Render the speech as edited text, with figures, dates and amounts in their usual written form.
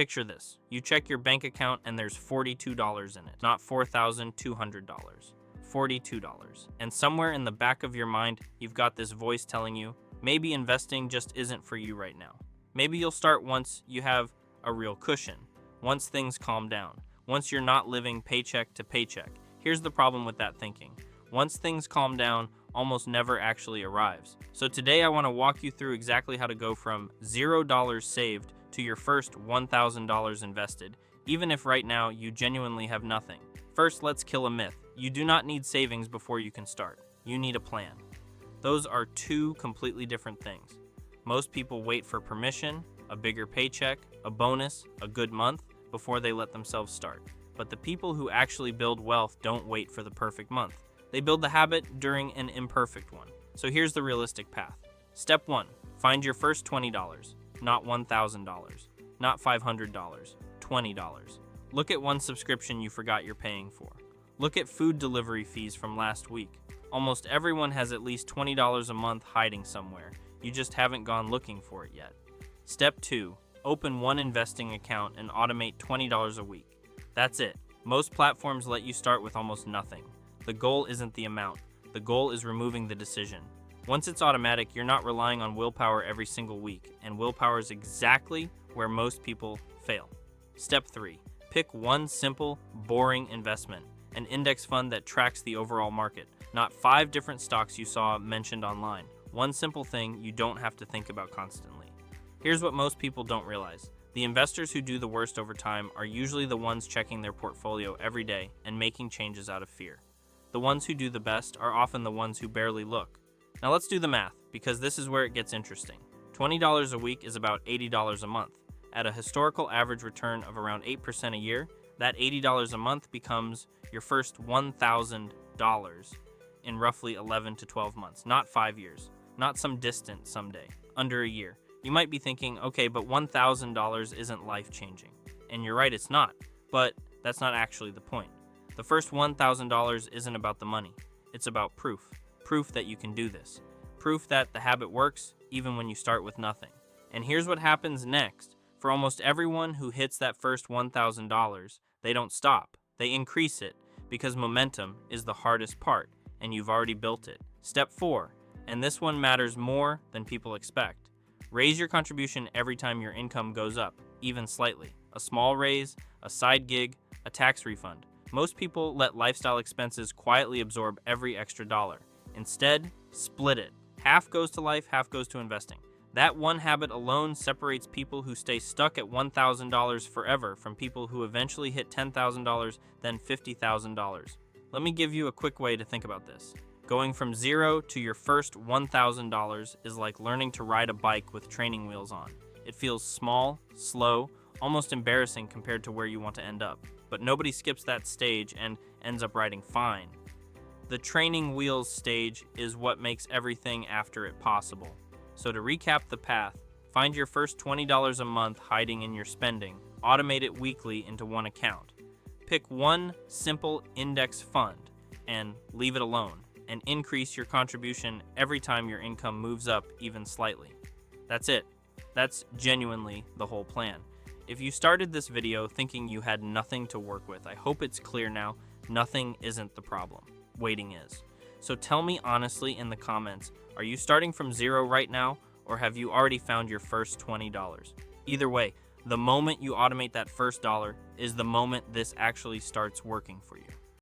Picture this. You check your bank account and there's $42 in it, not $4,200. $42. And somewhere in the back of your mind, you've got this voice telling you, maybe investing just isn't for you right now. Maybe you'll start once you have a real cushion, once things calm down, once you're not living paycheck to paycheck. Here's the problem with that thinking. Once things calm down, almost never actually arrives. So today I want to walk you through exactly how to go from $0 saved to your first $1,000 invested, even if right now you genuinely have nothing. First, let's kill a myth. You do not need savings before you can start. You need a plan. Those are two completely different things. Most people wait for permission, a bigger paycheck, a bonus, a good month before they let themselves start. But the people who actually build wealth don't wait for the perfect month. They build the habit during an imperfect one. So here's the realistic path. Step 1, find your first $20, not $1,000, not $500, $20. Look at one subscription you forgot you're paying for. Look at food delivery fees from last week. Almost everyone has at least $20 a month hiding somewhere. You just haven't gone looking for it yet. Step 2, open one investing account and automate $20 a week. That's it. Most platforms let you start with almost nothing. The goal isn't the amount. The goal is removing the decision. Once it's automatic, you're not relying on willpower every single week, and willpower is exactly where most people fail. Step 3, pick one simple, boring investment, an index fund that tracks the overall market, not 5 different stocks you saw mentioned online. One simple thing you don't have to think about constantly. Here's what most people don't realize. The investors who do the worst over time are usually the ones checking their portfolio every day and making changes out of fear. The ones who do the best are often the ones who barely look. Now let's do the math, because this is where it gets interesting. $20 a week is about $80 a month. At a historical average return of around 8% a year, that $80 a month becomes your first $1,000 in roughly 11 to 12 months, not 5 years, not some distant someday, under a year. You might be thinking, okay, but $1,000 isn't life-changing. And you're right, it's not, but that's not actually the point. The first $1,000 isn't about the money. It's about proof. Proof that you can do this. Proof that the habit works even when you start with nothing. And here's what happens next. For almost everyone who hits that first $1,000, they don't stop. They increase it because momentum is the hardest part and you've already built it. Step 4, and this one matters more than people expect. Raise your contribution every time your income goes up, even slightly. A small raise, a side gig, a tax refund. Most people let lifestyle expenses quietly absorb every extra dollar. Instead, split it. Half goes to life, half goes to investing. That one habit alone separates people who stay stuck at $1,000 forever from people who eventually hit $10,000, then $50,000. Let me give you a quick way to think about this. Going from zero to your first $1,000 is like learning to ride a bike with training wheels on. It feels small, slow, almost embarrassing compared to where you want to end up. But nobody skips that stage and ends up riding fine. The training wheels stage is what makes everything after it possible. So to recap the path, find your first $20 a month hiding in your spending, automate it weekly into one account. Pick one simple index fund and leave it alone, and increase your contribution every time your income moves up even slightly. That's it. That's genuinely the whole plan. If you started this video thinking you had nothing to work with, I hope it's clear now, nothing isn't the problem. Waiting is. So tell me honestly in the comments, are you starting from zero right now, or have you already found your first $20? Either way, the moment you automate that first dollar is the moment this actually starts working for you.